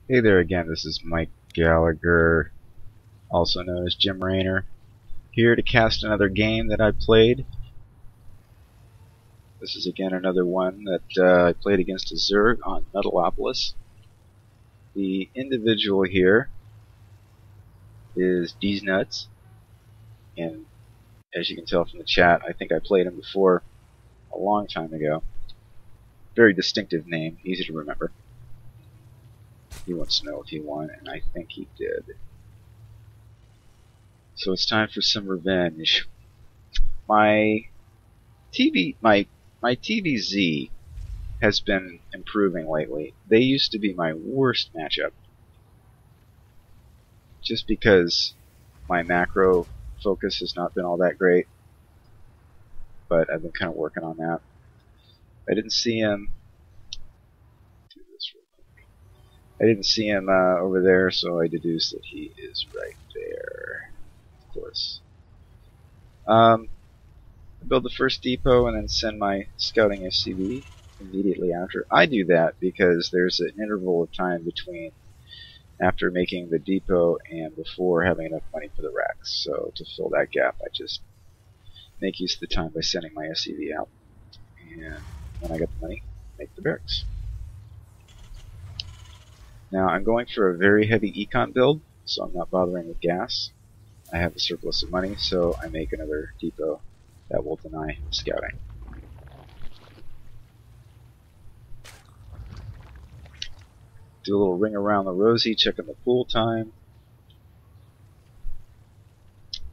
Hey there again, this is Mike Gallagher, also known as Jim Raynor, here to cast another game that I played. This is again another one that I played against a Zerg on Metalopolis. The individual here is D's Nuts, and as you can tell from the chat, I think I played him before a long time ago. Very distinctive name, easy to remember. He wants to know if he won, and I think he did. So it's time for some revenge. My TvZ has been improving lately. They used to be my worst matchup, just because my macro focus has not been all that great, but I've been kind of working on that. I didn't see him. Do this real quick. I didn't see him over there, so I deduced that he is right there. Of course. Build the first depot and then send my scouting SCV immediately after. I do that because there's an interval of time between after making the depot and before having enough money for the racks. So to fill that gap, I just make use of the time by sending my SCV out. And when I get the money, make the barracks. Now I'm going for a very heavy econ build, so I'm not bothering with gas. I have a surplus of money, so I make another depot that will deny him scouting. Do a little ring around the rosy, checking the pool time.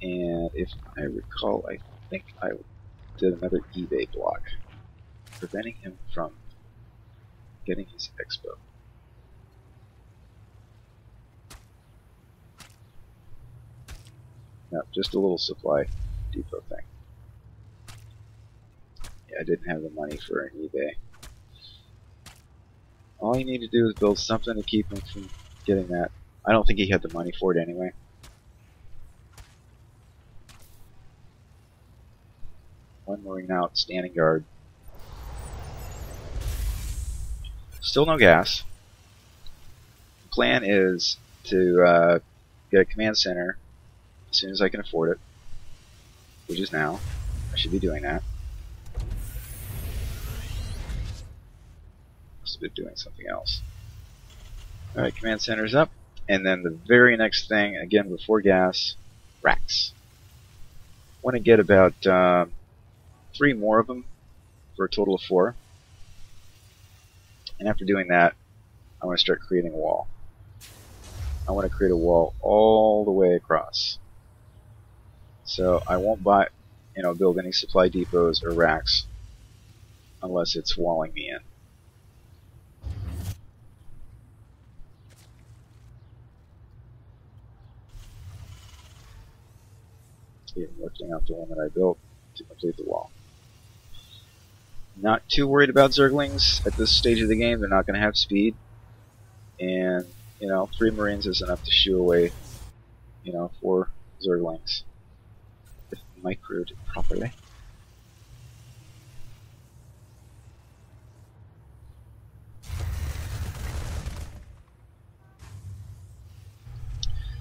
And if I recall, I think I did another eBay block, preventing him from getting his expo. No, just a little supply depot thing. Yeah, I didn't have the money for an eBay. All you need to do is build something to keep him from getting that. I don't think he had the money for it anyway. One Marine out, standing guard. Still no gas. The plan is to get a command center as soon as I can afford it, which is now. I should be doing that. Must have been doing something else. Alright, command center's up. And then the very next thing, again before gas, racks. Want to get about 3 more of them for a total of 4. And after doing that, I want to start creating a wall. I want to create a wall all the way across. So I won't build any supply depots or racks unless it's walling me in. Even lifting out the one that I built to complete the wall. Not too worried about Zerglings at this stage of the game. They're not going to have speed, and 3 Marines is enough to shoo away 4 Zerglings if microed properly.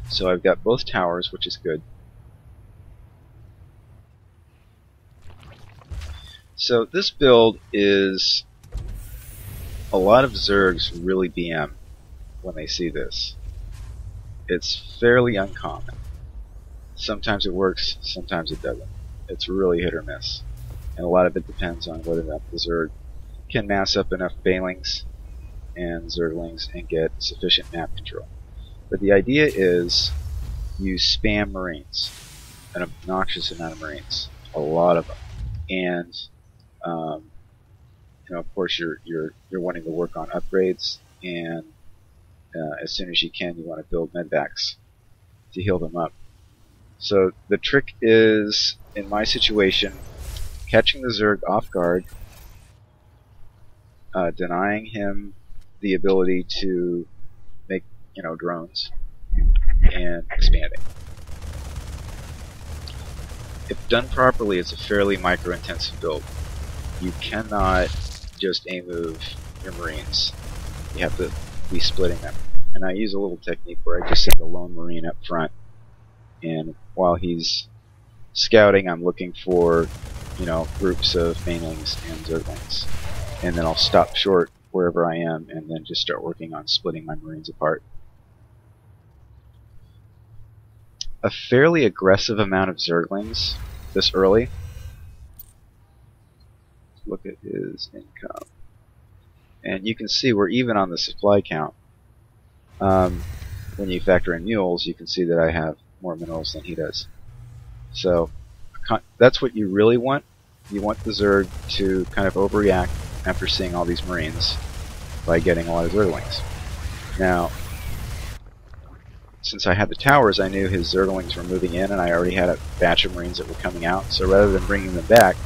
So I've got both towers, which is good. So this build is a lot of Zergs really BM when they see this. It's fairly uncommon. Sometimes it works, sometimes it doesn't. It's really hit or miss. And a lot of it depends on whether or not the Zerg can mass up enough Banelings and Zerglings and get sufficient map control. But the idea is you spam Marines, an obnoxious amount of Marines, a lot of them, and of course you're wanting to work on upgrades, and as soon as you can, you want to build medvacs to heal them up. So the trick is, in my situation, catching the Zerg off guard, denying him the ability to make drones, and expanding. If done properly, it's a fairly micro-intensive build. You cannot just A-move your Marines. You have to be splitting them. and I use a little technique where I just send a lone Marine up front, and while he's scouting, I'm looking for, groups of banelings and zerglings, and then I'll stop short wherever I am, and then just start working on splitting my Marines apart. A fairly aggressive amount of zerglings this early. Look at his income, and you can see we're even on the supply count. When you factor in mules, you can see that I have more minerals than he does. So that's what you really want. You want the Zerg to kind of overreact after seeing all these Marines by getting a lot of Zerglings. Now, since I had the towers, I knew his Zerglings were moving in, and I already had a batch of Marines that were coming out. So rather than bringing them back,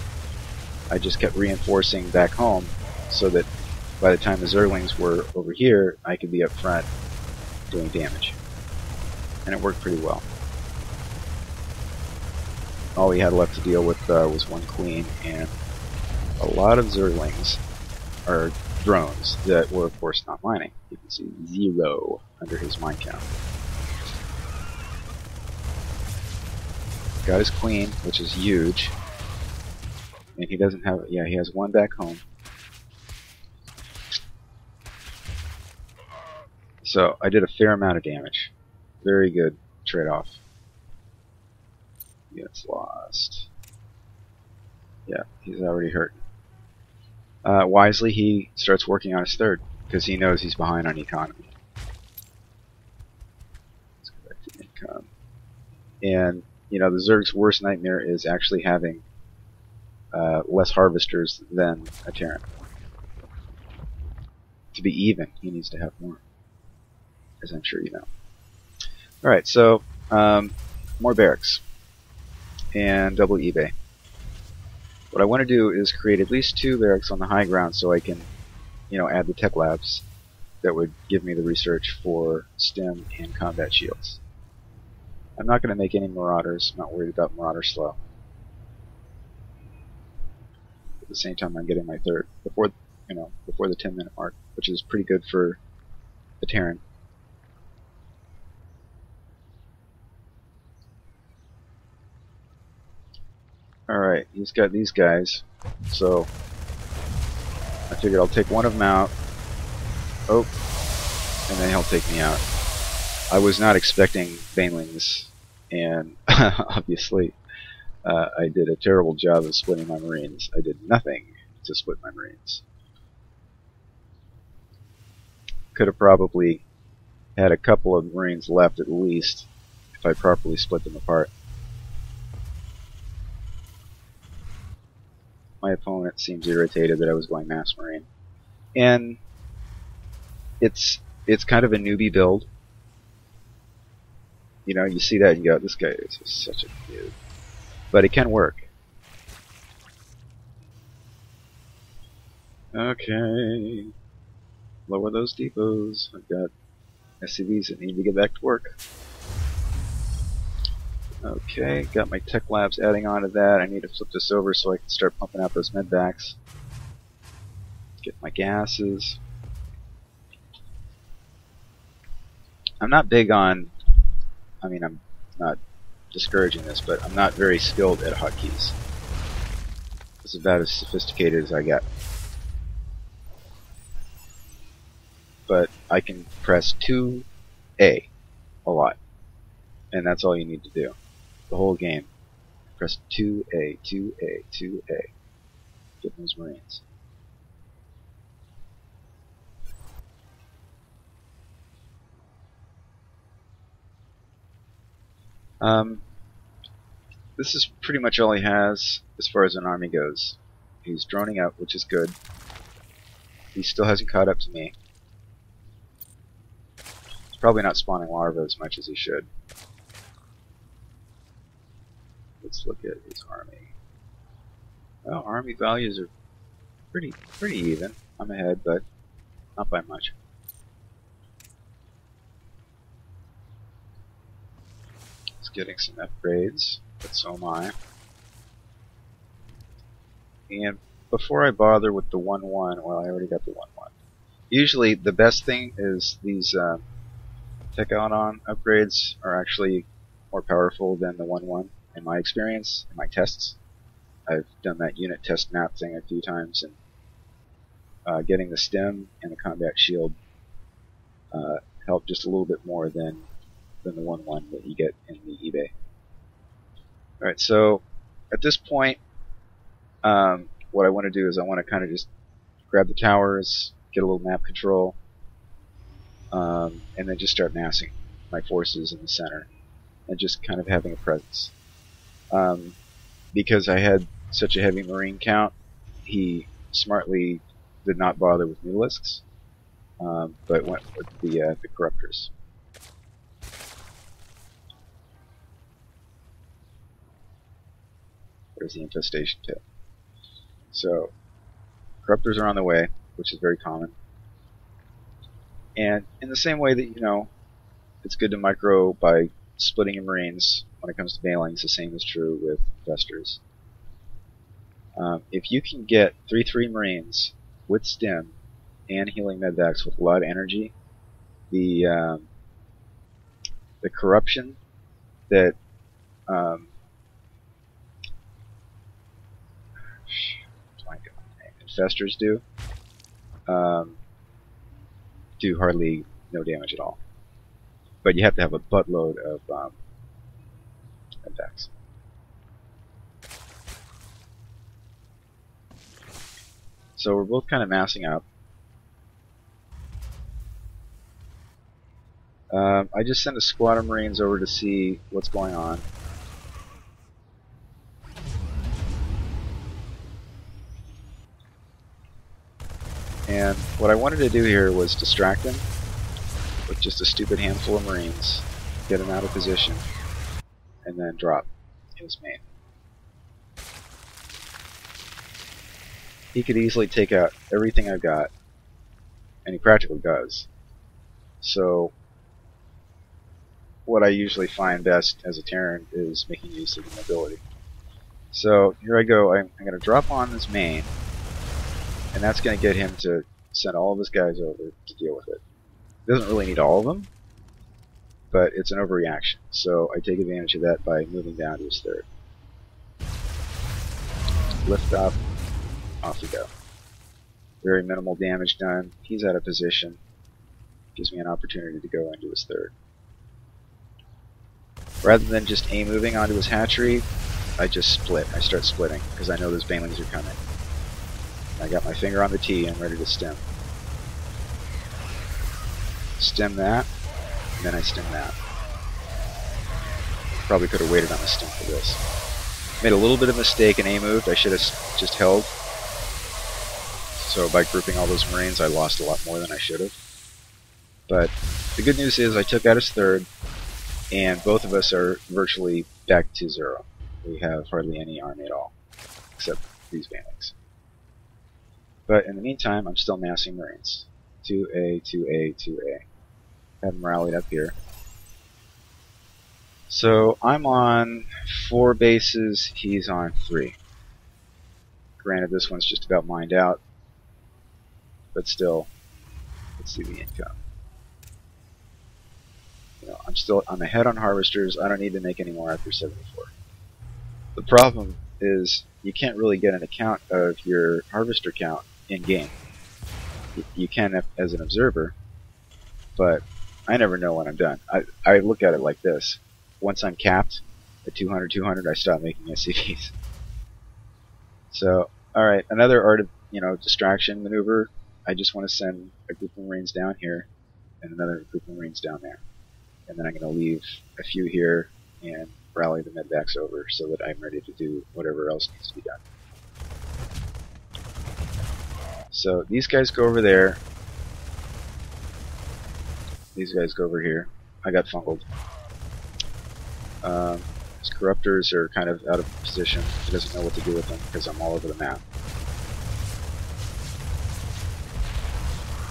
I just kept reinforcing back home, so that by the time the Zerglings were over here, I could be up front doing damage. And it worked pretty well. All we had left to deal with was one queen and a lot of Zerglings, or drones, that were of course not mining. You can see 0 under his mine count. Got his queen, which is huge. And he doesn't have, yeah, he has one back home. So I did a fair amount of damage. Very good trade-off. Gets lost. Yeah, he's already hurt. Wisely, he starts working on his third, because he knows he's behind on economy. Let's go back to income. And, the Zerg's worst nightmare is actually having less harvesters than a Terran. To be even, he needs to have more, as I'm sure you know. Alright, so, more barracks. And double eBay. What I want to do is create at least 2 barracks on the high ground so I can, add the tech labs that would give me the research for STEM and combat shields. I'm not going to make any marauders. I'm not worried about marauder slow. At the same time, I'm getting my third before the 10-minute mark, which is pretty good for the Terran. Alright, he's got these guys, so I figured I'll take one of them out. Oh, and then he'll take me out. I was not expecting banelings, and obviously I did a terrible job of splitting my Marines. I did nothing to split my Marines. Could have probably had a couple of Marines left at least if I properly split them apart. My opponent seems irritated that I was going Mass Marine. And it's kind of a newbie build. You see that and you go, this guy is such a noob. But it can work. Okay. Lower those depots. I've got SCVs that need to get back to work. Okay, got my tech labs adding on to that. I need to flip this over so I can start pumping out those medvacs. Get my gases. I'm not big on, I'm not discouraging this, but I'm not very skilled at hotkeys. It's about as sophisticated as I get. But I can press 2A a lot. And that's all you need to do. The whole game. Press 2A, 2A, 2A. Get those Marines. This is pretty much all he has as far as an army goes. He's droning out, which is good. He still hasn't caught up to me. He's probably not spawning larvae as much as he should. Let's look at his army. Well, army values are pretty even. I'm ahead, but not by much. He's getting some upgrades, but so am I. And before I bother with the 1-1, well, I already got the 1-1. Usually, the best thing is these Tech add-on upgrades are actually more powerful than the 1-1 in my experience, in my tests. I've done that unit test map thing a few times, and getting the stem and the combat shield help just a little bit more than the 1-1 that you get in the eBay. Alright, so at this point, what I want to do is I want to kind of just grab the towers, get a little map control, and then just start massing my forces in the center and just kind of having a presence. Because I had such a heavy Marine count, he smartly did not bother with Mutalisks, but went with the Corruptors. There's the infestation tip. So, Corruptors are on the way, which is very common. And in the same way that, you know, it's good to micro by splitting your Marines when it comes to Bailings, the same is true with Festers. If you can get 3/3 Marines with stim and healing medvacs with a lot of energy, the corruption that Infestors do hardly no damage at all. But you have to have a buttload of attacks. So we're both kind of massing up. I just sent a squad of Marines over to see what's going on. And what I wanted to do here was distract him with just a stupid handful of Marines, get him out of position, and then drop his main. He could easily take out everything I've got, and he practically does. So what I usually find best as a Terran is making use of the mobility. So here I go, I'm going to drop on this main, and that's going to get him to send all of his guys over to deal with it. He doesn't really need all of them, but it's an overreaction, so I take advantage of that by moving down to his third. Lift up, off we go. Very minimal damage done, he's out of position, gives me an opportunity to go into his third. Rather than just moving onto his hatchery, I just split. I start splitting, because I know those banelings are coming. I got my finger on the T, I'm ready to stem. Stem that, and then I stem that. Probably could have waited on the stem for this. Made a little bit of a mistake and moved. I should have just held. So by grouping all those Marines, I lost a lot more than I should have. But the good news is I took out his third, and both of us are virtually back to zero. We have hardly any army at all, except these banelings. But in the meantime, I'm still massing Marines. 2A, 2A, 2A. Have them rallied up here. So I'm on 4 bases, he's on 3. Granted, this one's just about mined out, but still, let's see the income. You know, I'm ahead on harvesters. I don't need to make any more after 74. The problem is you can't really get an account of your harvester count in game. You can as an observer, but I never know when I'm done. I look at it like this. Once I'm capped at 200, I stop making SCVs. So, alright, another art of, distraction maneuver. I just want to send a group of Marines down here and another group of Marines down there. And then I'm going to leave a few here and rally the medvacs over so that I'm ready to do whatever else needs to be done. So these guys go over there. These guys go over here. I got fungled. His corruptors are kind of out of position. He doesn't know what to do with them because I'm all over the map.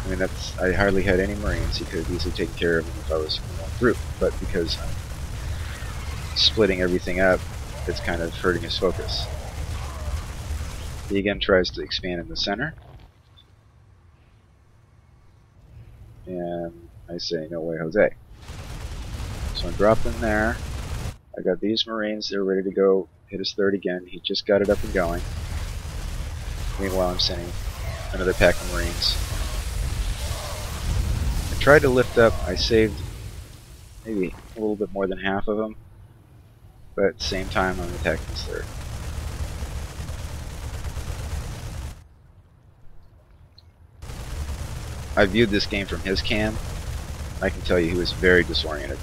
I mean, I hardly had any Marines. He could have easily taken care of them if I was in one group, but because I'm splitting everything up, it's kind of hurting his focus. He again tries to expand in the center. And I say, no way, Jose. So I dropped them there. I got these Marines, they're ready to go hit his third again. He just got it up and going. Meanwhile, I'm sending another pack of Marines. I tried to lift up, I saved maybe a little bit more than half of them, but at the same time I'm attacking his third. I viewed this game from his cam. I can tell you he was very disoriented.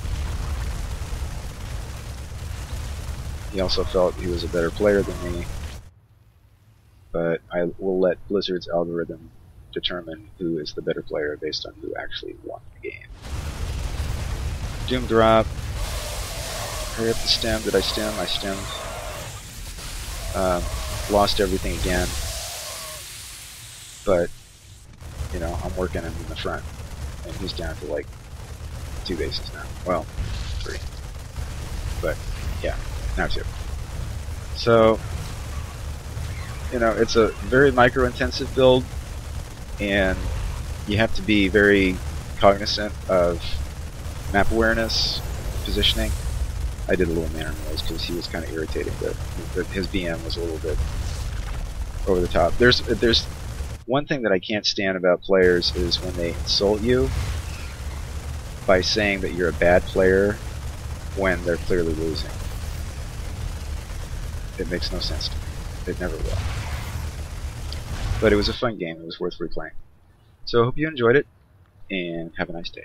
He also felt he was a better player than me, but I will let Blizzard's algorithm determine who is the better player based on who actually won the game. Doom drop. Hurry up the stem. Did I stem? I stemmed. Lost everything again. But, you know, I'm working him in the front. And he's down to like 2 bases now. Well, 3. But, yeah, now 2. So, you know, it's a very micro-intensive build, and you have to be very cognizant of map awareness, positioning. I did a little manner noise because he was kind of irritating, but his BM was a little bit over the top. There's one thing that I can't stand about players is when they insult you by saying that you're a bad player when they're clearly losing. It makes no sense to me. It never will. But it was a fun game. It was worth replaying. So I hope you enjoyed it, and have a nice day.